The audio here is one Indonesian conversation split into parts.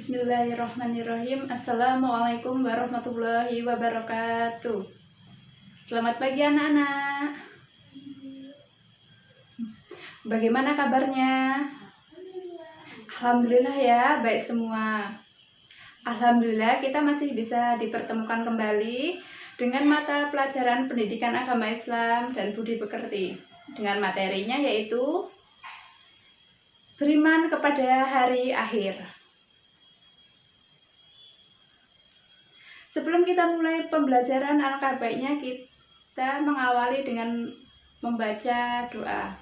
Bismillahirrahmanirrahim. Assalamualaikum warahmatullahi wabarakatuh. Selamat pagi anak-anak. Bagaimana kabarnya? Alhamdulillah ya, baik semua. Alhamdulillah kita masih bisa dipertemukan kembali dengan mata pelajaran pendidikan agama Islam dan budi pekerti. Dengan materinya yaitu beriman kepada hari akhir. Sebelum kita mulai pembelajaran, alangkah baiknya kita mengawali dengan membaca doa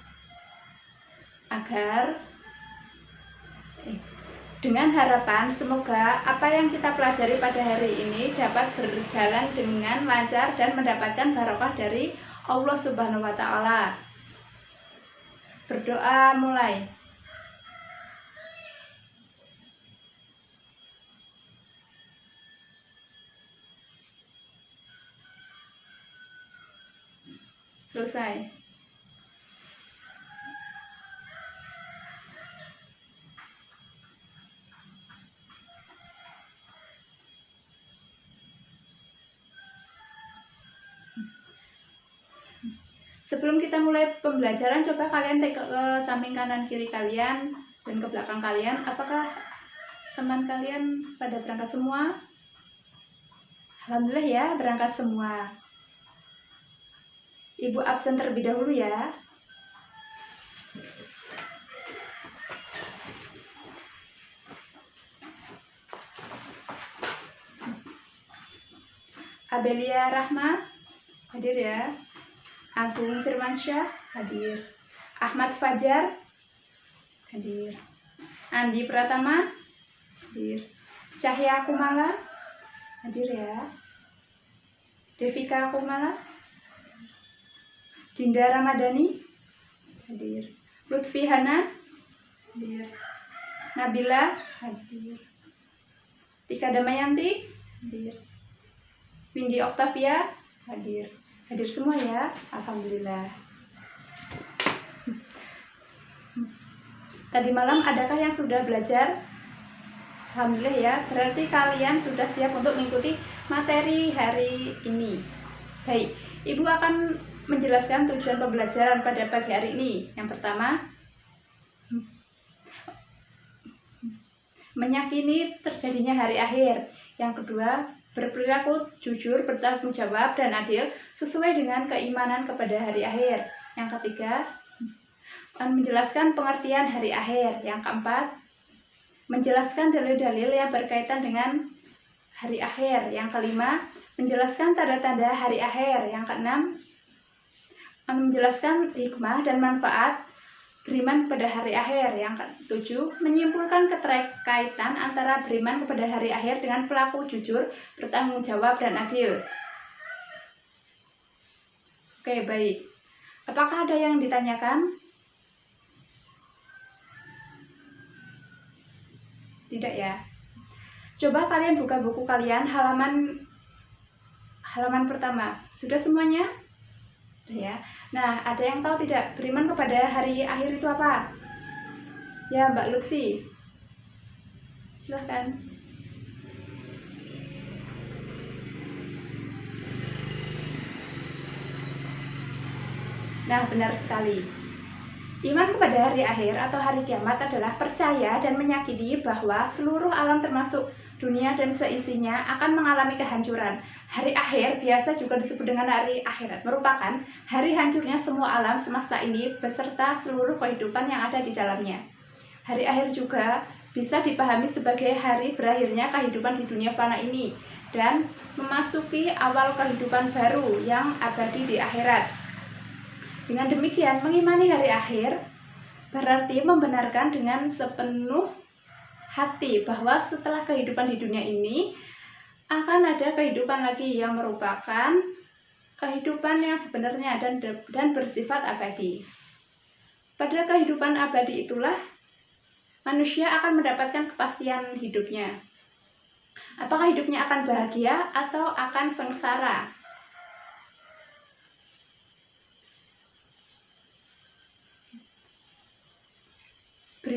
agar dengan harapan semoga apa yang kita pelajari pada hari ini dapat berjalan dengan lancar dan mendapatkan barokah dari Allah Subhanahu wa Ta'ala. Berdoa mulai. Selesai. Sebelum kita mulai pembelajaran, coba kalian tengok ke samping kanan kiri kalian dan ke belakang kalian. Apakah teman kalian pada berangkat semua? Alhamdulillah ya, berangkat semua. Ibu absen terlebih dahulu ya. Abelia Rahma hadir ya. Agung Firmansyah hadir. Ahmad Fajar hadir. Andi Pratama hadir. Cahya Kumala hadir ya. Devika Kumala, Dinda Ramadhani hadir. Lutfi Hana hadir. Nabila hadir. Tika Damayanti hadir. Windy Octavia hadir. Hadir semua ya, alhamdulillah. Tadi malam adakah yang sudah belajar? Alhamdulillah ya, berarti kalian sudah siap untuk mengikuti materi hari ini. Baik, Ibu akan menjelaskan tujuan pembelajaran pada pagi hari ini. Yang pertama, meyakini terjadinya hari akhir. Yang kedua, berperilaku jujur, bertanggung jawab, dan adil sesuai dengan keimanan kepada hari akhir. Yang ketiga, menjelaskan pengertian hari akhir. Yang keempat, menjelaskan dalil-dalil yang berkaitan dengan hari akhir. Yang kelima, menjelaskan tanda-tanda hari akhir. Yang keenam, menjelaskan hikmah dan manfaat beriman kepada hari akhir. Yang ketujuh, menyimpulkan keterkaitan antara beriman kepada hari akhir dengan pelaku jujur, bertanggung jawab, dan adil. Oke, baik. Apakah ada yang ditanyakan? Tidak ya. Coba kalian buka buku kalian halaman pertama. Sudah semuanya? Ya. Nah, ada yang tahu tidak beriman kepada hari akhir itu apa? Ya, Mbak Lutfi. Silahkan. Nah, benar sekali. Iman kepada hari akhir atau hari kiamat adalah percaya dan meyakini bahwa seluruh alam termasuk dunia dan seisinya akan mengalami kehancuran. Hari akhir biasa juga disebut dengan hari akhirat, merupakan hari hancurnya semua alam semesta ini beserta seluruh kehidupan yang ada di dalamnya. Hari akhir juga bisa dipahami sebagai hari berakhirnya kehidupan di dunia fana ini dan memasuki awal kehidupan baru yang abadi di akhirat. Dengan demikian, mengimani hari akhir berarti membenarkan dengan sepenuh hati bahwa setelah kehidupan di dunia ini akan ada kehidupan lagi yang merupakan kehidupan yang sebenarnya dan bersifat abadi. Pada kehidupan abadi itulah manusia akan mendapatkan kepastian hidupnya. Apakah hidupnya akan bahagia atau akan sengsara?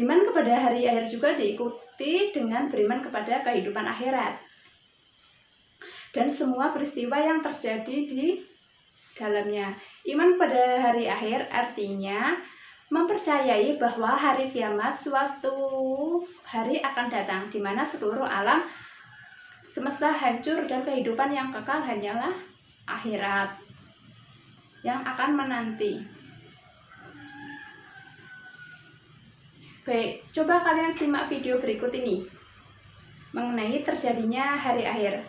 Beriman kepada hari akhir juga diikuti dengan beriman kepada kehidupan akhirat dan semua peristiwa yang terjadi di dalamnya. Iman pada hari akhir artinya mempercayai bahwa hari kiamat suatu hari akan datang, di mana seluruh alam semesta hancur dan kehidupan yang kekal hanyalah akhirat yang akan menanti. Baik, coba kalian simak video berikut ini mengenai terjadinya hari akhir.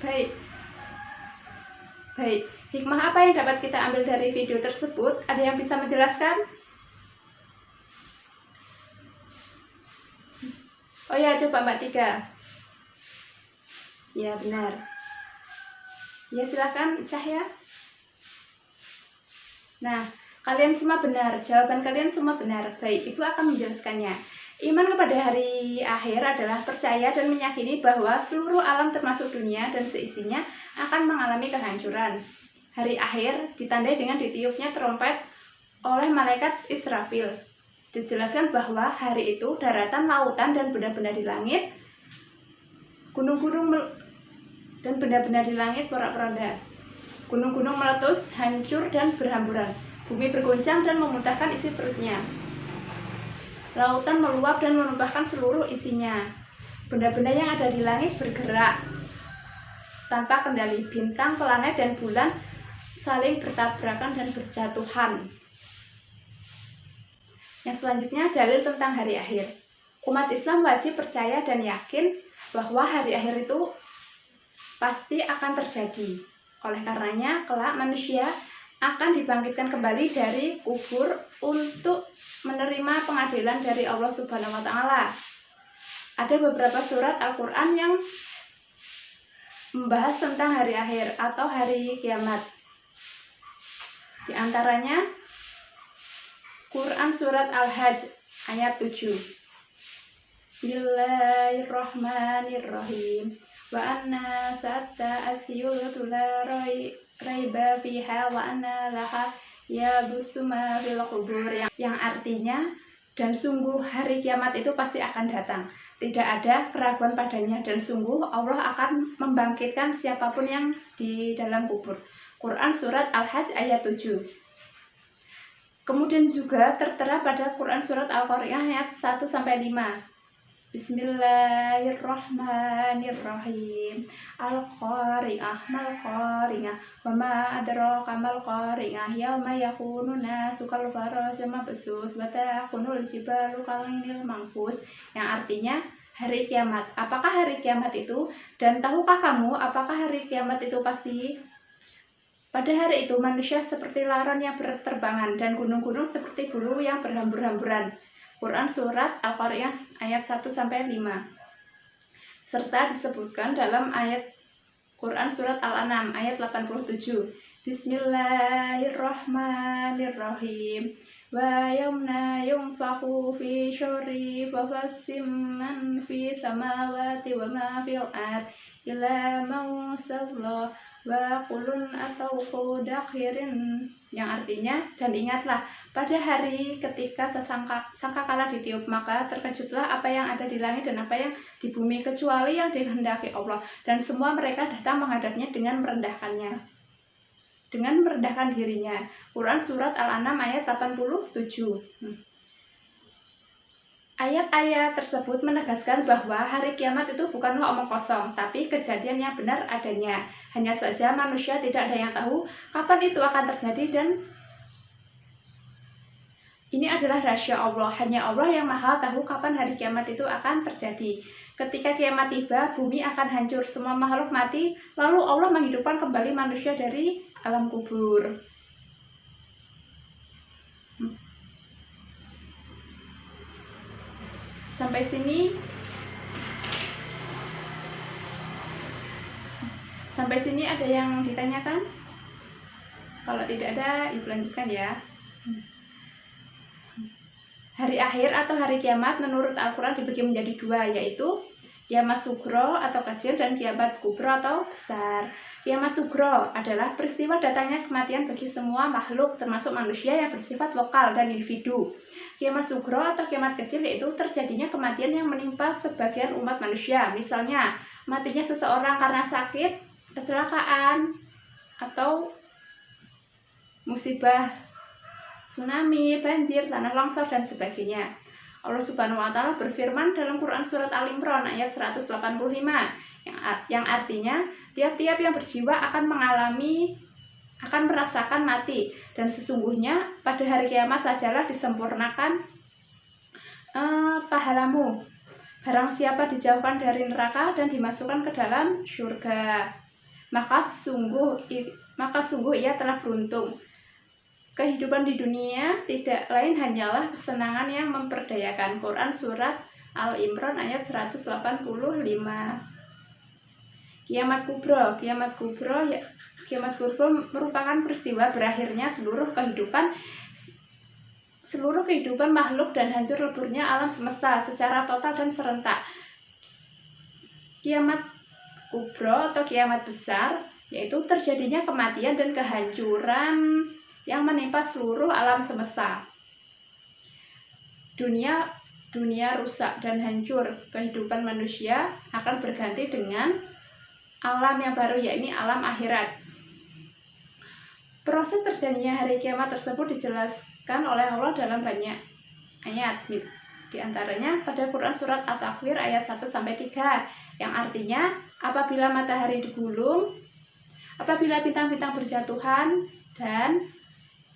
Baik, baik. Hikmah apa yang dapat kita ambil dari video tersebut? Ada yang bisa menjelaskan? Oh ya, coba Mbak Tiga. Ya, benar. Ya, silakan Cahya. Nah, kalian semua benar. Jawaban kalian semua benar. Baik, Ibu akan menjelaskannya. Iman kepada hari akhir adalah percaya dan meyakini bahwa seluruh alam termasuk dunia dan seisinya akan mengalami kehancuran. Hari akhir ditandai dengan ditiupnya trompet oleh malaikat Israfil. Dijelaskan bahwa hari itu daratan, lautan, dan benda-benda di langit, gunung-gunung dan benda-benda di langit porak-poranda. Gunung-gunung meletus, hancur, dan berhamburan. Bumi bergoncang dan memuntahkan isi perutnya. Lautan meluap dan menumpahkan seluruh isinya. Benda-benda yang ada di langit bergerak tanpa kendali. Bintang, planet, dan bulan saling bertabrakan dan berjatuhan. Yang selanjutnya, dalil tentang hari akhir. Umat Islam wajib percaya dan yakin bahwa hari akhir itu pasti akan terjadi. Oleh karenanya, kelak manusia akan dibangkitkan kembali dari kubur untuk menerima pengadilan dari Allah Subhanahu wa Ta'ala. Ada beberapa surat Al-Quran yang membahas tentang hari akhir atau hari kiamat. Di antaranya Quran surat Al-Hajj ayat 7. Bismillahirrahmanirrahim. Wa anna sa'ata'asyul la raiba fiha wa anna laha yabusuma fil qubur, yang artinya, dan sungguh hari kiamat itu pasti akan datang, tidak ada keraguan padanya, dan sungguh Allah akan membangkitkan siapapun yang di dalam kubur. Quran surat Al-Hajj ayat 7. Kemudian juga tertera pada Quran surat Al-Qari'ah ayat 1-5. Bismillahirrahmanirrahim. Al-Qari'ah mal-Qari'ah wa ma adraka mal-Qari'ah yauma yakunu nasu kal farasil mabsus wa takunul jibalu kal'inil manfus, yang artinya hari kiamat. Apakah hari kiamat itu? Dan tahukah kamu apakah hari kiamat itu pasti? Pada hari itu manusia seperti laron yang berterbangan dan gunung-gunung seperti bulu yang berhambur-hamburan. Quran surat Al-Qari'ah ayat 1-5. Serta disebutkan dalam ayat Quran surat Al-An'am ayat 87. Bismillahirrahmanirrahim. Wa yawma yunfakhu fi syuri fa fasimman fi samawati wa ma fil ard ila mausallah wa kulun atau dakhirin, yang artinya, dan ingatlah pada hari ketika sangkakala ditiup, maka terkejutlah apa yang ada di langit dan apa yang di bumi kecuali yang dikehendaki Allah, dan semua mereka datang menghadapnya dengan merendahkannya, dengan merendahkan dirinya. Quran surat Al-An'am ayat 87. Ayat-ayat tersebut menegaskan bahwa hari kiamat itu bukanlah omong kosong, tapi kejadian yang benar adanya. Hanya saja manusia tidak ada yang tahu kapan itu akan terjadi, dan ini adalah rahasia Allah. Hanya Allah yang Maha tahu kapan hari kiamat itu akan terjadi. Ketika kiamat tiba, bumi akan hancur, semua makhluk mati, lalu Allah menghidupkan kembali manusia dari alam kubur. Sampai sini ada yang ditanyakan? Kalau tidak ada, Ibu lanjutkan ya. Hari akhir atau hari kiamat menurut Al-Quran dibagi menjadi dua, yaitu kiamat sugro atau kecil dan kiamat kubro atau besar. Kiamat sugro adalah peristiwa datangnya kematian bagi semua makhluk termasuk manusia yang bersifat lokal dan individu. Kiamat sugro atau kiamat kecil yaitu terjadinya kematian yang menimpa sebagian umat manusia. Misalnya, matinya seseorang karena sakit, kecelakaan, atau musibah tsunami, banjir, tanah longsor, dan sebagainya. Allah Subhanahu wa Ta'ala berfirman dalam Quran surat Al-Imran ayat 185 yang artinya tiap-tiap yang berjiwa akan merasakan mati, dan sesungguhnya pada hari kiamat sajalah disempurnakan pahalamu. Barang siapa dijauhkan dari neraka dan dimasukkan ke dalam surga. maka sungguh ia telah beruntung. Kehidupan di dunia tidak lain hanyalah kesenangan yang memperdayakan. Quran Surat Al-Imran ayat 185. Kiamat kubro merupakan peristiwa berakhirnya seluruh kehidupan makhluk dan hancur leburnya alam semesta secara total dan serentak. Kiamat kubro atau kiamat besar yaitu terjadinya kematian dan kehancuran yang menimpa seluruh alam semesta. Dunia rusak dan hancur. Kehidupan manusia akan berganti dengan alam yang baru, yakni alam akhirat. Proses terjadinya hari kiamat tersebut dijelaskan oleh Allah dalam banyak ayat. Di antaranya pada Quran Surat At-Takwir ayat 1-3 yang artinya apabila matahari digulung, apabila bintang-bintang berjatuhan, dan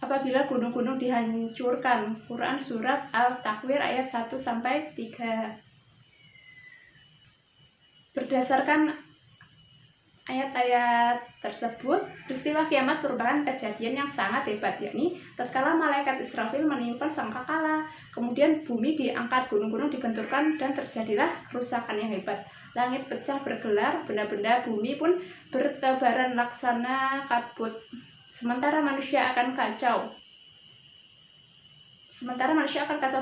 apabila gunung-gunung dihancurkan. Quran Surat Al-Takwir ayat 1-3. Berdasarkan ayat-ayat tersebut, peristiwa kiamat merupakan kejadian yang sangat hebat, yakni tatkala malaikat Israfil menimpa sangkakala, kemudian bumi diangkat, gunung-gunung dibenturkan, dan terjadilah kerusakan yang hebat. Langit pecah bergelar, benda-benda bumi pun bertebaran laksana kabut. Sementara manusia akan kacau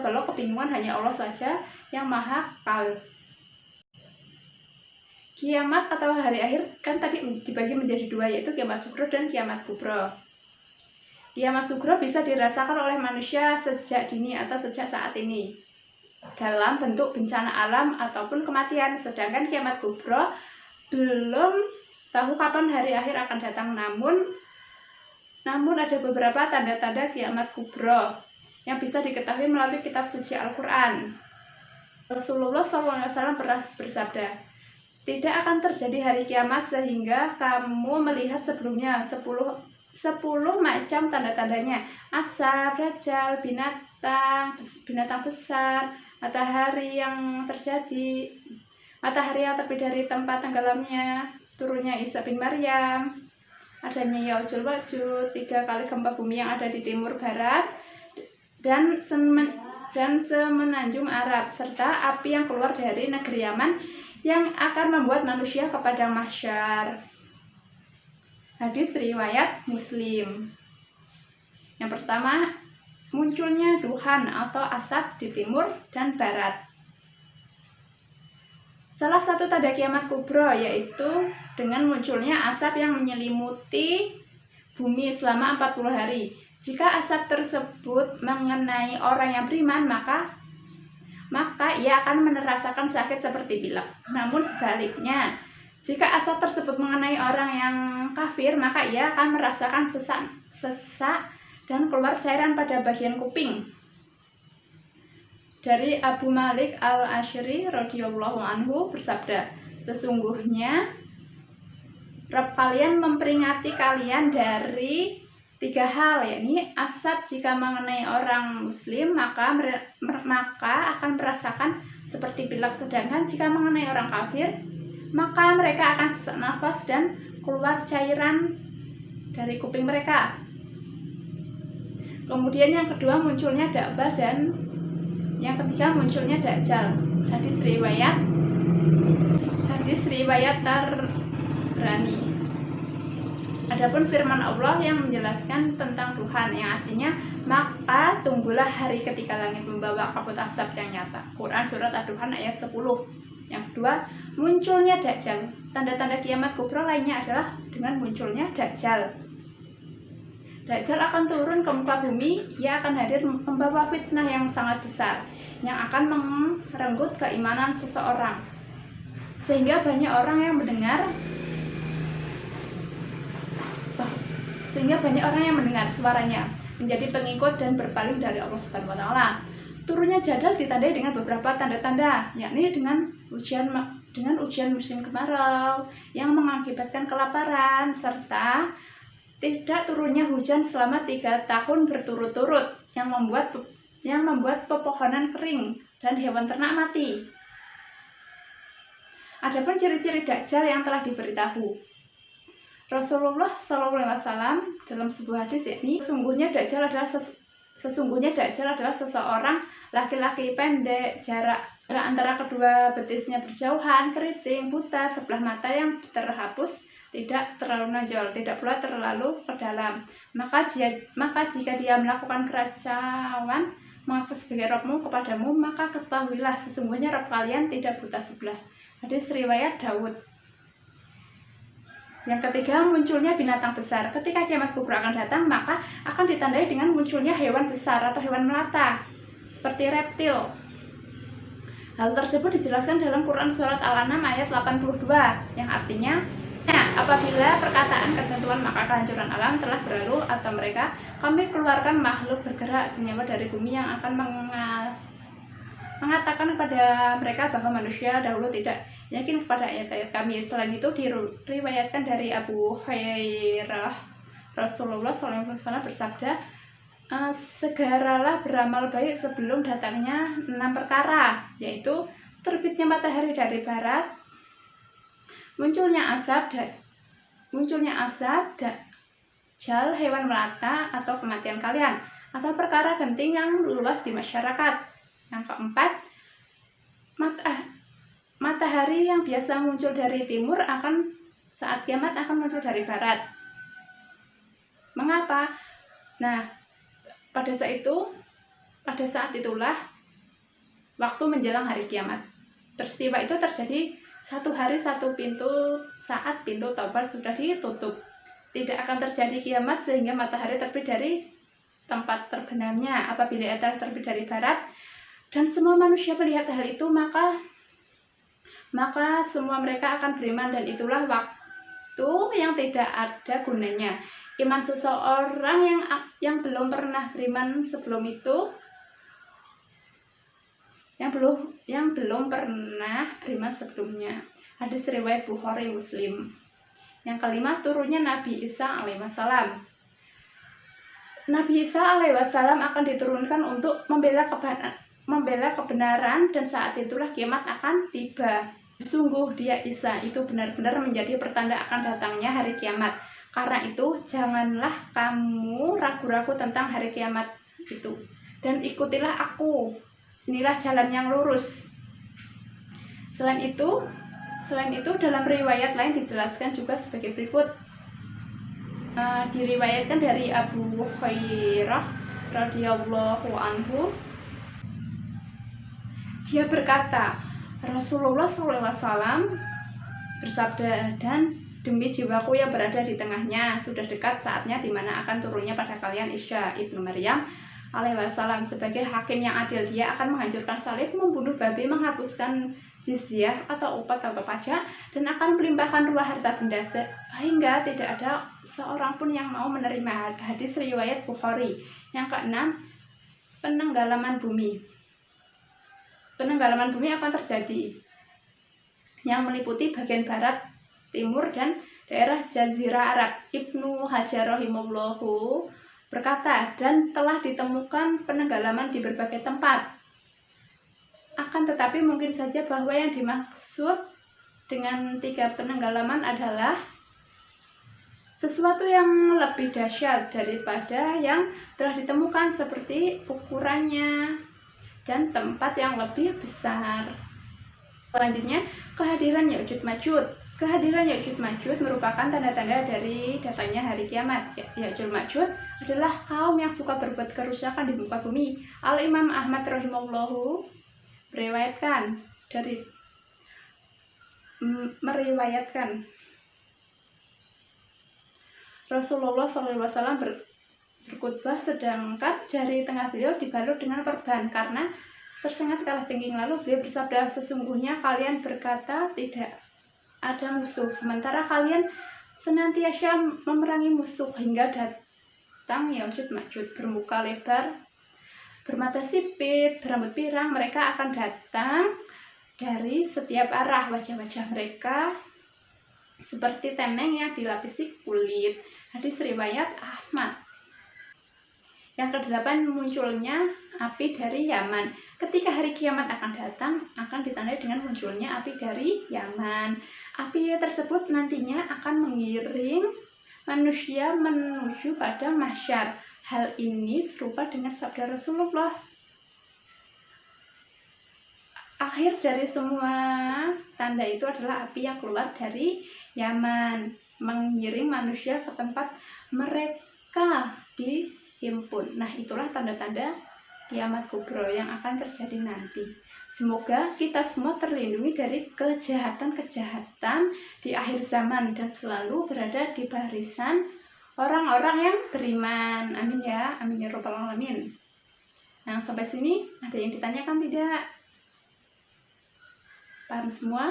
balau, kebingungan, hanya Allah saja yang maha kal. Kiamat atau hari akhir kan tadi dibagi menjadi dua, yaitu kiamat sugro dan kiamat kubro. Kiamat sugro bisa dirasakan oleh manusia sejak dini atau sejak saat ini dalam bentuk bencana alam ataupun kematian, sedangkan kiamat kubro belum tahu kapan hari akhir akan datang. Namun ada beberapa tanda-tanda kiamat kubro yang bisa diketahui melalui kitab suci Al-Quran. Rasulullah SAW pernah bersabda, tidak akan terjadi hari kiamat sehingga kamu melihat sebelumnya 10 macam tanda-tandanya: asap, dajjal, binatang besar, matahari yang terbit dari tempat tenggelamnya, turunnya Isa bin Maryam, adanya Ya'juj Ma'juj, 3 kali gempa bumi yang ada di timur barat dan semenanjung Arab, serta api yang keluar dari negeri Yaman yang akan membuat manusia ke padang mahsyar. Hadis riwayat Muslim. Yang pertama, munculnya duhan atau asap di timur dan barat. Salah satu tanda kiamat kubro yaitu dengan munculnya asap yang menyelimuti bumi selama 40 hari. Jika asap tersebut mengenai orang yang beriman, maka ia akan merasakan sakit seperti pilek. Namun sebaliknya, jika asap tersebut mengenai orang yang kafir, maka ia akan merasakan sesak dan keluar cairan pada bagian kuping. Dari Abu Malik Al-Asy'ari radhiyallahu anhu bersabda, sesungguhnya Rabb kalian memperingati kalian dari 3 hal, yakni asap jika mengenai orang muslim maka akan merasakan seperti pilek, sedangkan jika mengenai orang kafir maka mereka akan sesak nafas dan keluar cairan dari kuping mereka. Kemudian yang kedua munculnya Da'bah, dan yang ketiga munculnya Dajjal. Hadis riwayat Tabrani. Adapun firman Allah yang menjelaskan tentang Tuhan, yang artinya maka tunggulah hari ketika langit membawa kabut asap yang nyata. Quran Surat Ad-Duhan ayat 10. Yang kedua, munculnya Dajjal. Tanda-tanda kiamat kubro lainnya adalah dengan munculnya Dajjal. Dajjal akan turun ke muka bumi. Ia akan hadir membawa fitnah yang sangat besar yang akan merenggut keimanan seseorang, sehingga banyak orang yang mendengar suaranya menjadi pengikut dan berpaling dari Allah Subhanahu wa taala. Turunnya Dajjal ditandai dengan beberapa tanda-tanda, yakni dengan ujian musim kemarau yang mengakibatkan kelaparan, serta tidak turunnya hujan selama 3 tahun berturut-turut yang membuat pepohonan kering dan hewan ternak mati. Adapun ciri-ciri Dajjal yang telah diberitahu, Rasulullah SAW dalam sebuah hadis yakni sesungguhnya Dajjal adalah seseorang laki-laki pendek, jarak antara kedua betisnya berjauhan, keriting, buta, sebelah mata yang terhapus, tidak terlalu menonjol, tidak pula terlalu ke dalam. Maka jika dia melakukan keracauan mengaku sebagai Robmu kepadamu, maka ketahuilah sesungguhnya Rob kalian tidak buta sebelah. Hadis riwayat Daud. Yang ketiga, munculnya binatang besar. Ketika kiamat kubra akan datang, maka akan ditandai dengan munculnya hewan besar atau hewan melata, seperti reptil. Hal tersebut dijelaskan dalam Quran Surat Al-An'am ayat 82, yang artinya, apabila perkataan ketentuan maka kehancuran alam telah berlalu atau mereka, kami keluarkan makhluk bergerak senyawa dari bumi yang akan mengatakan kepada mereka bahwa manusia dahulu tidak yakin kepada ayat-ayat kami. Selain itu diriwayatkan dari Abu Hurairah, Rasulullah SAW bersabda, segeralah beramal baik sebelum datangnya 6 perkara, yaitu terbitnya matahari dari barat, munculnya asap, dajjal, hewan melata, atau kematian kalian, atau perkara genting yang luas di masyarakat. Yang keempat, matahari yang biasa muncul dari timur saat kiamat akan muncul dari barat. Mengapa? Nah, pada saat itulah waktu menjelang hari kiamat. Peristiwa itu terjadi 1 hari 1 pintu saat pintu Taubat sudah ditutup. Tidak akan terjadi kiamat sehingga matahari terbit dari tempat terbenamnya. Apabila ia telah terbit dari barat dan semua manusia melihat hal itu, maka semua mereka akan beriman, dan itulah waktu yang tidak ada gunanya. Iman seseorang yang belum pernah beriman sebelum itu, yang belum pernah beriman sebelumnya. Hadis riwayat Bukhari Muslim. Yang kelima, turunnya Nabi Isa alaihissalam. Nabi Isa alaihissalam akan diturunkan untuk membela kebenaran, dan saat itulah kiamat akan tiba. Sungguh dia Isa itu benar-benar menjadi pertanda akan datangnya hari kiamat. Karena itu janganlah kamu ragu-ragu tentang hari kiamat itu, dan ikutilah aku. Inilah jalan yang lurus. Selain itu dalam riwayat lain dijelaskan juga sebagai berikut. Diriwayatkan dari Abu Hurairah radhiyallahu anhu, dia berkata, Rasulullah SAW bersabda, dan demi jiwaku yang berada di tengahnya, sudah dekat saatnya di mana akan turunnya pada kalian Isa ibnu Maryam alaihissalam sebagai hakim yang adil. Dia akan menghancurkan salib, membunuh babi, menghapuskan jizyah atau upah atau pajak, dan akan melimpahkan ruah harta benda sehingga tidak ada seorang pun yang mau menerima. Hadis riwayat Bukhari. Yang keenam, penenggalaman bumi. Penenggalaman bumi akan terjadi, yang meliputi bagian barat, timur, dan daerah Jazirah Arab. Ibnu Hajar rahimahullahu berkata, dan telah ditemukan penenggalaman di berbagai tempat. Akan tetapi mungkin saja bahwa yang dimaksud dengan 3 penenggalaman adalah sesuatu yang lebih dahsyat daripada yang telah ditemukan, seperti ukurannya dan tempat yang lebih besar. Selanjutnya, kehadiran Ya'juj Ma'juj. Kehadiran Ya'juj Ma'juj merupakan tanda-tanda dari datangnya hari kiamat. Ya'juj Ma'juj adalah kaum yang suka berbuat kerusakan di muka bumi. Al-Imam Ahmad rahimahullahu meriwayatkan Rasulullah SAW berkhutbah sedangkan jari tengah beliau dibalut dengan perban karena tersengat kalajengking. Lalu beliau bersabda, sesungguhnya kalian berkata tidak ada musuh, sementara kalian senantiasa memerangi musuh, hingga datang Ya'juj Ma'juj bermuka lebar, bermata sipit, berambut pirang. Mereka akan datang dari setiap arah. Wajah-wajah mereka seperti temeng yang dilapisi kulit. Hadis riwayat Ahmad. Yang kedelapan, munculnya api dari Yaman. Ketika hari kiamat akan datang, akan ditandai dengan munculnya api dari Yaman. Api tersebut nantinya akan mengiring manusia menuju pada mahsyar. Hal ini serupa dengan sabda Rasulullah. Akhir dari semua tanda itu adalah api yang keluar dari Yaman, mengiring manusia ke tempat mereka dihimpun. Nah, itulah tanda-tanda kiamat kubro yang akan terjadi nanti. Semoga kita semua terlindungi dari kejahatan-kejahatan di akhir zaman dan selalu berada di barisan orang-orang yang beriman. Amin ya, amin ya rabbal alamin. Nah, sampai sini ada yang ditanyakan tidak? Paham semua?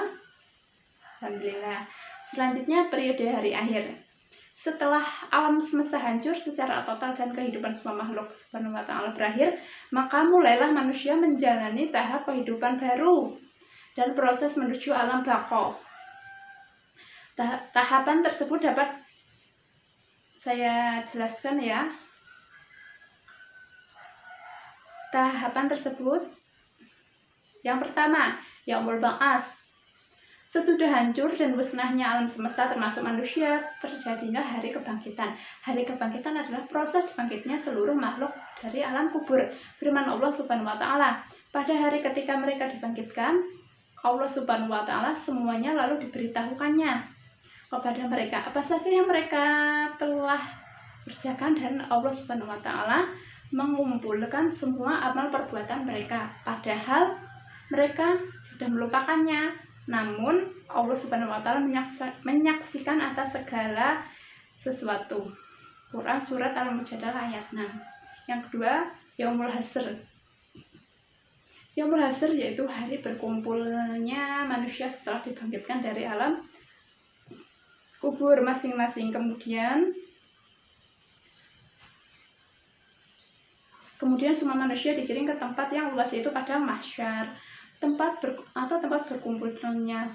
Alhamdulillah. Selanjutnya, periode hari akhir. Setelah alam semesta hancur secara total dan kehidupan semua makhluk Subhanahu wa ta'ala berakhir, maka mulailah manusia menjalani tahap kehidupan baru dan proses menuju alam baqo. Tahapan tersebut dapat saya jelaskan ya. Tahapan tersebut, yang pertama, yaumul ba'ats. Sesudah hancur dan musnahnya alam semesta termasuk manusia, terjadinya hari kebangkitan. Hari kebangkitan adalah proses dibangkitnya seluruh makhluk dari alam kubur. Firman Allah Subhanahu wa ta'ala, pada hari ketika mereka dibangkitkan, Allah Subhanahu wa ta'ala semuanya lalu diberitahukannya kepada mereka apa saja yang mereka telah kerjakan, dan Allah Subhanahu wa ta'ala mengumpulkan semua amal perbuatan mereka, padahal mereka sudah melupakannya. Namun Allah Subhanahu wa ta'ala menyaksikan atas segala sesuatu. Quran surat Al-Mujadalah ayat 6. Yang kedua, yaumul hasr. Yaumul hasr yaitu hari berkumpulnya manusia setelah dibangkitkan dari alam kubur masing-masing. Kemudian semua manusia dikirim ke tempat yang luas, yaitu pada mahsyar, tempat berkumpulnya.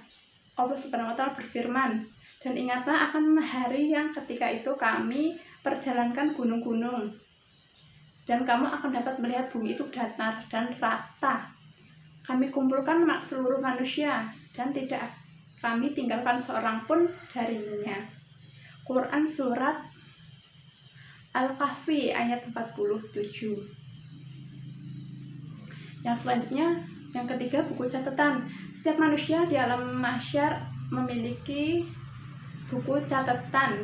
Allah Subhanahu wa ta'ala berfirman, dan ingatlah akan hari yang ketika itu kami perjalankan gunung-gunung, dan kamu akan dapat melihat bumi itu datar dan rata. Kami kumpulkan seluruh manusia, dan tidak kami tinggalkan seorang pun darinya. Quran surat Al-Kahfi ayat 47. Yang selanjutnya, yang ketiga, buku catatan. Setiap manusia di alam mahsyar memiliki buku catatan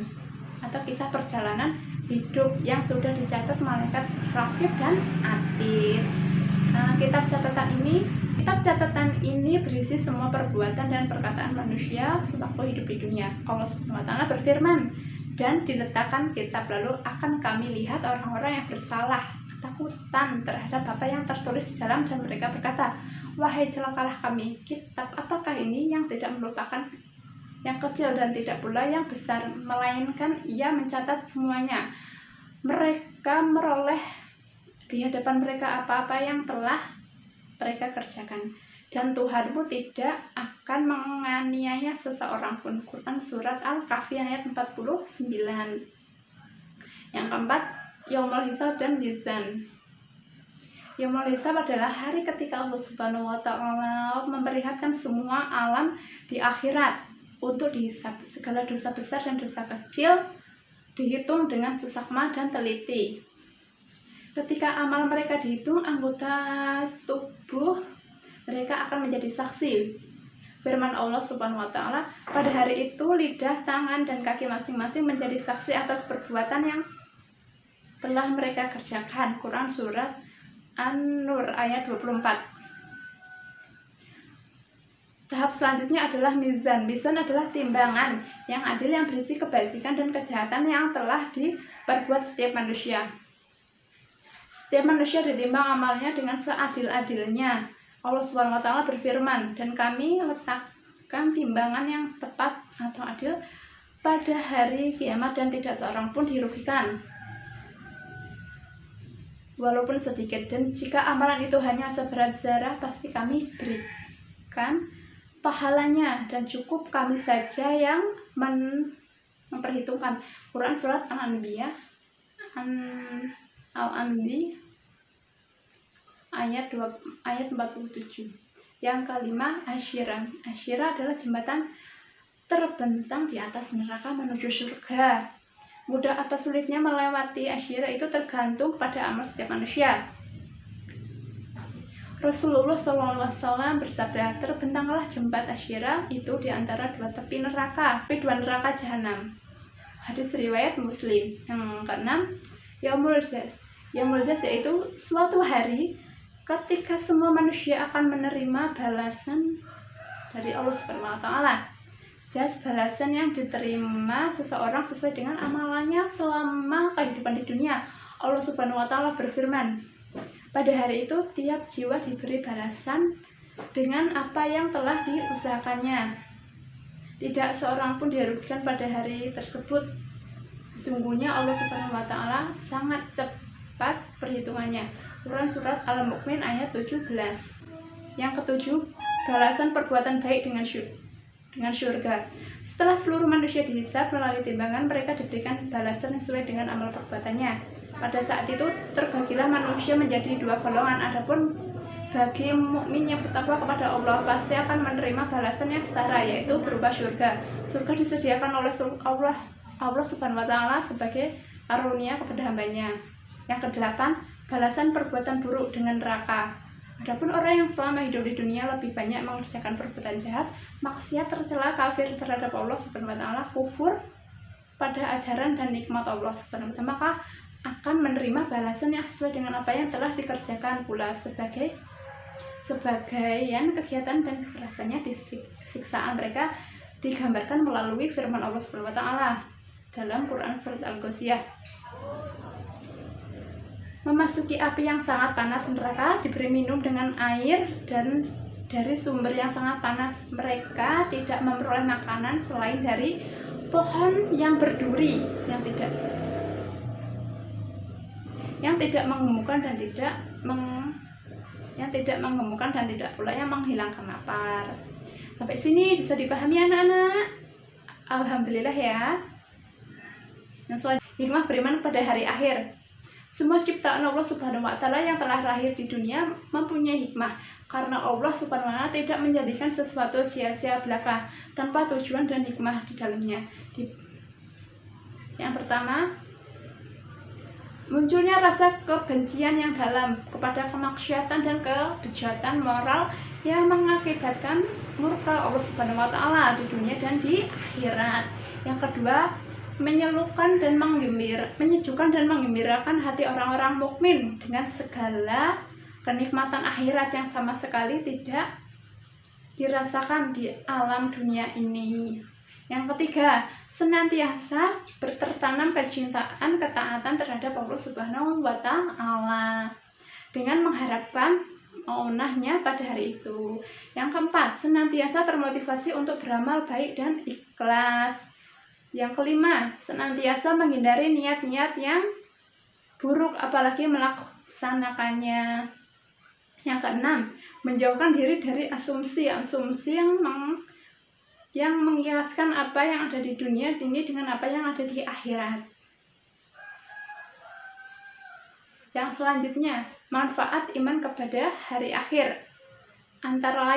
atau kisah perjalanan hidup yang sudah dicatat malaikat Raqib dan Atid. Kitab catatan ini berisi semua perbuatan dan perkataan manusia sewaktu hidup di dunia. Allah Subhanahu wa ta'ala berfirman, dan diletakkan kitab, lalu akan kami lihat orang-orang yang bersalah ketakutan terhadap apa yang tertulis di dalam, dan mereka berkata, wahai celakalah kami, kitab apakah ini yang tidak melupakan yang kecil dan tidak pula yang besar, melainkan ia mencatat semuanya. Mereka meroleh di hadapan mereka apa-apa yang telah mereka kerjakan, dan Tuhanmu tidak akan menganiaya seseorang pun. Quran surat Al-Kahfi ayat 49. Yang keempat, yaumul hisab dan mizan. Yaumul hisab adalah hari ketika Allah Subhanahu wa ta'ala memperlihatkan semua alam di akhirat untuk dihisab. Segala dosa besar dan dosa kecil dihitung dengan seksama dan teliti. Ketika amal mereka dihitung, anggota tubuh mereka akan menjadi saksi. Firman Allah Subhanahu wa ta'ala, pada hari itu lidah, tangan, dan kaki masing-masing menjadi saksi atas perbuatan yang telah mereka kerjakan. Quran surat An-Nur ayat 24. Tahap selanjutnya adalah mizan. Mizan adalah timbangan yang adil yang berisi kebajikan dan kejahatan yang telah diperbuat setiap manusia. Setiap manusia ditimbang amalnya dengan seadil-adilnya. Allah Subhanahu wa ta'ala berfirman, dan kami letakkan timbangan yang tepat atau adil pada hari kiamat, dan tidak seorang pun dirugikan walaupun sedikit. Dan jika amalan itu hanya seberat zarah, pasti kami berikan pahalanya, dan cukup kami saja yang memperhitungkan. Quran surat Al-Anbiya Al-Anbi ayat 47. Yang kelima, Asyirah. Asyirah adalah jembatan terbentang di atas neraka menuju surga. Mudah atau sulitnya melewati Asyirah itu tergantung pada amal setiap manusia. Rasulullah SAW bersabda, terbentanglah jembatan Asyirah itu di antara dua tepi neraka, dua neraka jahanam. Hadis riwayat Muslim. Yang keenam, Yaumul Jaz. Yaumul Jaz yaitu suatu hari ketika semua manusia akan menerima balasan dari Allah Subhanahu wa taala. Jaz, balasan yang diterima seseorang sesuai dengan amalannya selama kehidupan di dunia. Allah Subhanahu wa taala berfirman, pada hari itu tiap jiwa diberi balasan dengan apa yang telah diusahakannya. Tidak seorang pun dirugikan pada hari tersebut. Sesungguhnya Allah Subhanahu wa taala sangat cepat perhitungannya. Quran Surat Al-Mu'min ayat 17. Yang ketujuh, balasan perbuatan baik dengan syurga. Setelah seluruh manusia dihisab melalui timbangan, mereka diberikan balasan sesuai dengan amal perbuatannya. Pada saat itu terbagilah manusia menjadi dua golongan. Adapun bagi mukmin yang bertakwa kepada Allah pasti akan menerima balasan yang setara, yaitu berupa surga. Surga disediakan oleh Allah Subhanahu wa taala sebagai karunia kepada hambanya. Yang kedelapan, balasan perbuatan buruk dengan neraka. Adapun orang yang selama hidup di dunia lebih banyak mengerjakan perbuatan jahat, maksiat, tercela, kafir terhadap Allah Subhanahu wa taala, kufur pada ajaran dan nikmat Allah Subhanahu wa taala, maka akan menerima balasan yang sesuai dengan apa yang telah dikerjakan pula sebagian kegiatan dan kekerasannya di siksaan mereka digambarkan melalui firman Allah Subhanahu wa taala dalam Quran Surat Al-Ghasyiyah. Memasuki api yang sangat panas neraka, diberi minum dengan air dan dari sumber yang sangat panas. Mereka tidak memperoleh makanan selain dari pohon yang berduri yang tidak menggemukkan dan tidak pula yang menghilangkan lapar. Sampai sini bisa dipahami anak-anak? Alhamdulillah ya. Yang selanjutnya, hikmah beriman pada hari akhir. Semua ciptaan Allah Subhanahu wa taala yang telah lahir di dunia mempunyai hikmah, karena Allah Subhanahu wa taala tidak menjadikan sesuatu sia-sia belaka tanpa tujuan dan hikmah di dalamnya. Yang pertama, munculnya rasa kebencian yang dalam kepada kemaksiatan dan kebejatan moral yang mengakibatkan murka Allah Subhanahu wa taala di dunia dan di akhirat. Yang kedua, menyejukkan dan menggembirakan hati orang-orang mukmin dengan segala kenikmatan akhirat yang sama sekali tidak dirasakan di alam dunia ini. Yang ketiga, senantiasa bertertanam kecintaan, ketaatan terhadap Allah Subhanahu wa taala dengan mengharapkan maunahnya pada hari itu. Yang keempat, senantiasa termotivasi untuk beramal baik dan ikhlas. Yang kelima, senantiasa menghindari niat-niat yang buruk apalagi melaksanakannya. Yang keenam, menjauhkan diri dari asumsi yang mengiaskan apa yang ada di dunia ini dengan apa yang ada di akhirat. Yang selanjutnya, manfaat iman kepada hari akhir. Antara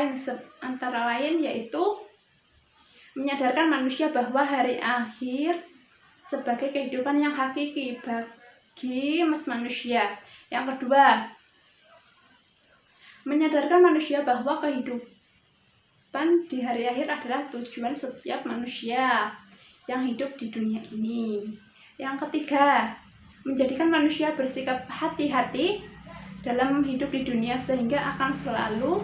lain yaitu menyadarkan manusia bahwa hari akhir sebagai kehidupan yang hakiki bagi manusia. Yang kedua, menyadarkan manusia bahwa kehidupan di hari akhir adalah tujuan setiap manusia yang hidup di dunia ini. Yang ketiga, menjadikan manusia bersikap hati-hati dalam hidup di dunia sehingga akan selalu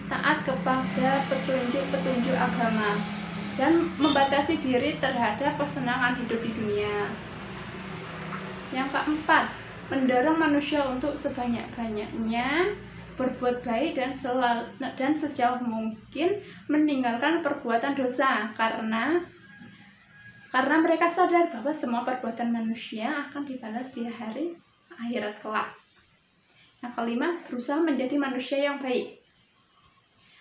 taat kepada petunjuk-petunjuk agama dan membatasi diri terhadap kesenangan hidup di dunia. Yang keempat, mendorong manusia untuk sebanyak-banyaknya berbuat baik dan sejauh mungkin meninggalkan perbuatan dosa karena mereka sadar bahwa semua perbuatan manusia akan dibalas di hari akhirat kelak. Yang kelima, berusaha menjadi manusia yang baik.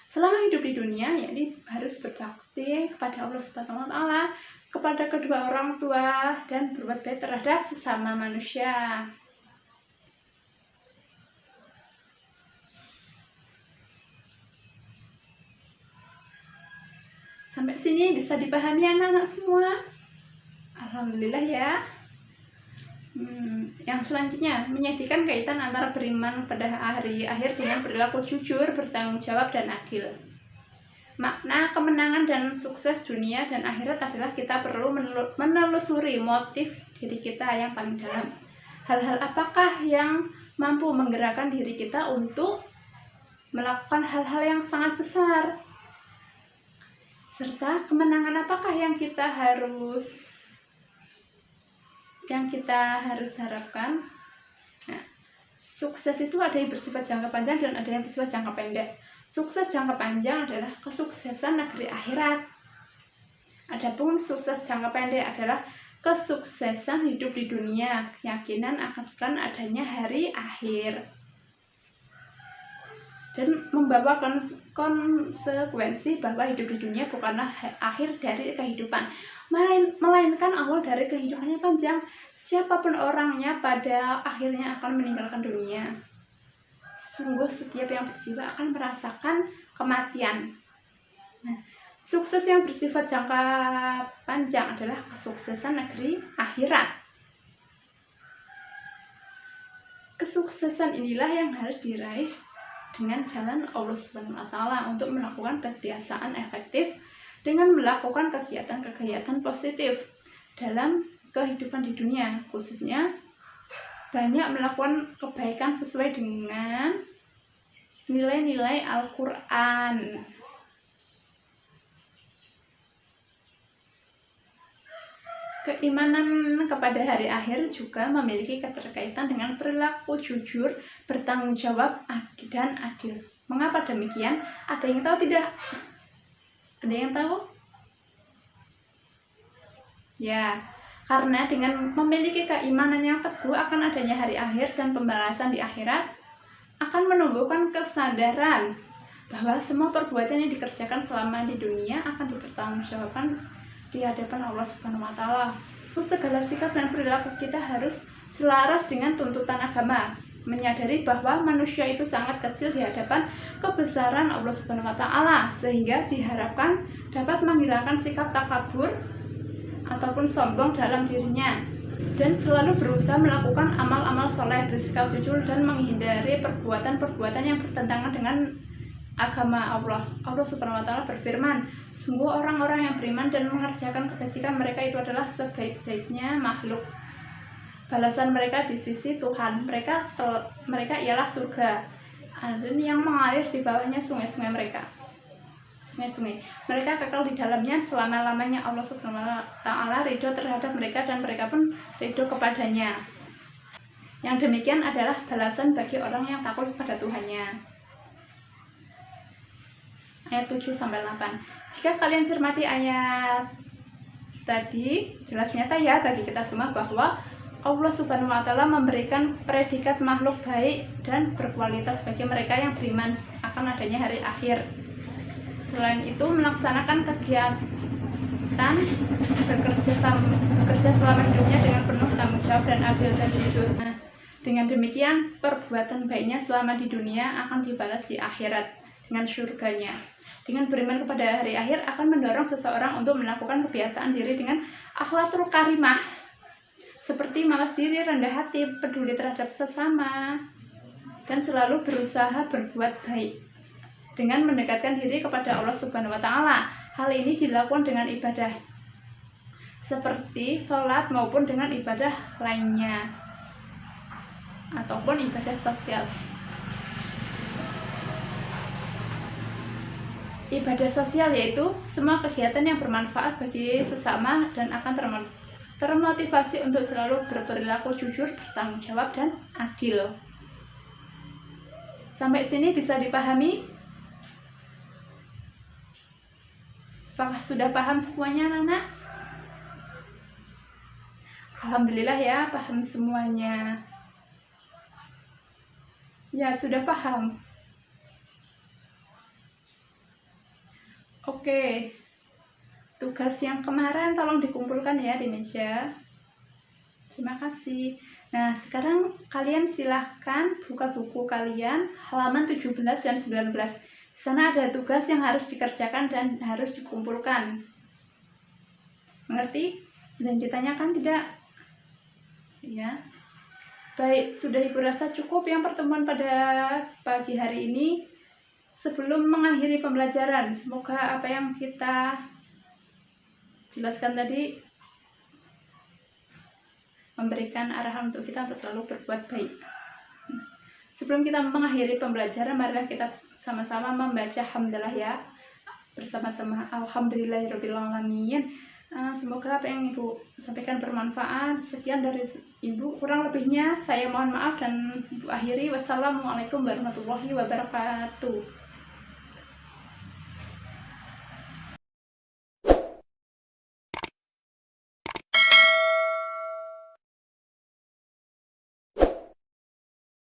Selama hidup di dunia, yakni harus berbakti kepada Allah Subhanahu wa taala, kepada kedua orang tua dan berbuat baik terhadap sesama manusia. Sampai sini bisa dipahami anak-anak semua? Alhamdulillah ya. Yang selanjutnya, menyajikan kaitan antara beriman pada hari akhir dengan perilaku jujur, bertanggung jawab, dan adil. Makna kemenangan dan sukses dunia dan akhirat adalah kita perlu menelusuri motif diri kita yang paling dalam. Hal-hal apakah yang mampu menggerakkan diri kita untuk melakukan hal-hal yang sangat besar? Serta kemenangan apakah yang kita harus harapkan? Nah, sukses itu ada yang bersifat jangka panjang dan ada yang bersifat jangka pendek. Sukses jangka panjang adalah kesuksesan negeri akhirat. Adapun sukses jangka pendek adalah kesuksesan hidup di dunia, keyakinan akan adanya hari akhir, dan membawa konsekuensi bahwa hidup di dunia bukanlah akhir dari kehidupan, melainkan awal dari kehidupan yang panjang. Siapapun orangnya pada akhirnya akan meninggalkan dunia. Sungguh setiap yang berjiwa akan merasakan kematian. Nah, sukses yang bersifat jangka panjang adalah kesuksesan negeri akhirat. Kesuksesan inilah yang harus diraih dengan jalan Allah Subhanahu wa Ta'ala untuk melakukan kebiasaan efektif dengan melakukan kegiatan-kegiatan positif dalam kehidupan di dunia, khususnya banyak melakukan kebaikan sesuai dengan nilai-nilai Al-Quran. Keimanan kepada hari akhir juga memiliki keterkaitan dengan perilaku jujur, bertanggung jawab, dan adil. Mengapa demikian? Ada yang tahu tidak? Ada yang tahu? Ya, karena dengan memiliki keimanan yang teguh akan adanya hari akhir dan pembalasan di akhirat, akan menumbuhkan kesadaran bahwa semua perbuatan yang dikerjakan selama di dunia akan dipertanggungjawabkan di hadapan Allah Subhanahu wa Ta'ala. Segala sikap dan perilaku kita harus selaras dengan tuntutan agama, menyadari bahwa manusia itu sangat kecil di hadapan kebesaran Allah Subhanahu wa Ta'ala, sehingga diharapkan dapat menghilangkan sikap takabur ataupun sombong dalam dirinya, dan selalu berusaha melakukan amal-amal soleh, bersikap jujur, dan menghindari perbuatan-perbuatan yang bertentangan dengan agama Allah. Allah Subhanahu wa Ta'ala berfirman, sungguh orang-orang yang beriman dan mengerjakan kebajikan mereka itu adalah sebaik-baiknya makhluk. Balasan mereka di sisi Tuhan mereka ialah surga, dan yang mengalir di bawahnya sungai-sungai mereka. Mereka kekal di dalamnya selama-lamanya. Allah Subhanahu wa Ta'ala ridho terhadap mereka dan mereka pun ridho kepadanya. Yang demikian adalah balasan bagi orang yang takut kepada Tuhannya. Ayat 7-8. Jika kalian cermati ayat tadi, jelas nyata ya bagi kita semua bahwa Allah Subhanahu wa Ta'ala memberikan predikat makhluk baik dan berkualitas bagi mereka yang beriman akan adanya hari akhir. Selain itu, melaksanakan kegiatan bekerja selama hidupnya dengan penuh tanggung jawab dan adil dan jujur. Nah, dengan demikian, perbuatan baiknya selama di dunia akan dibalas di akhirat dengan surganya. Dengan beriman kepada hari akhir akan mendorong seseorang untuk melakukan kebiasaan diri dengan akhlakul karimah, seperti mawas diri, rendah hati, peduli terhadap sesama, dan selalu berusaha berbuat baik dengan mendekatkan diri kepada Allah Subhanahu wa Ta'ala. Hal ini dilakukan dengan ibadah seperti sholat maupun dengan ibadah lainnya ataupun ibadah sosial. Ibadah sosial yaitu semua kegiatan yang bermanfaat bagi sesama dan akan termotivasi untuk selalu berperilaku jujur, bertanggung jawab, dan adil. Sampai sini bisa dipahami? Apakah sudah paham semuanya, anak-anak? Alhamdulillah ya, paham semuanya. Ya, sudah paham. Oke. Tugas yang kemarin tolong dikumpulkan ya di meja. Terima kasih. Nah, sekarang kalian silahkan buka buku kalian halaman 17 dan 19. Di sana ada tugas yang harus dikerjakan dan harus dikumpulkan. Mengerti? Dan ditanyakan tidak? Ya. Baik, sudah Ibu rasa cukup yang pertemuan pada pagi hari ini. Sebelum mengakhiri pembelajaran, semoga apa yang kita jelaskan tadi memberikan arahan untuk kita untuk selalu berbuat baik. Sebelum kita mengakhiri pembelajaran, marilah kita sama-sama membaca hamdalah ya, bersama-sama. Alhamdulillahirrahmanirrahim. Semoga apa yang Ibu sampaikan bermanfaat. Sekian dari Ibu, kurang lebihnya saya mohon maaf dan Ibu akhiri. Wassalamualaikum warahmatullahi wabarakatuh.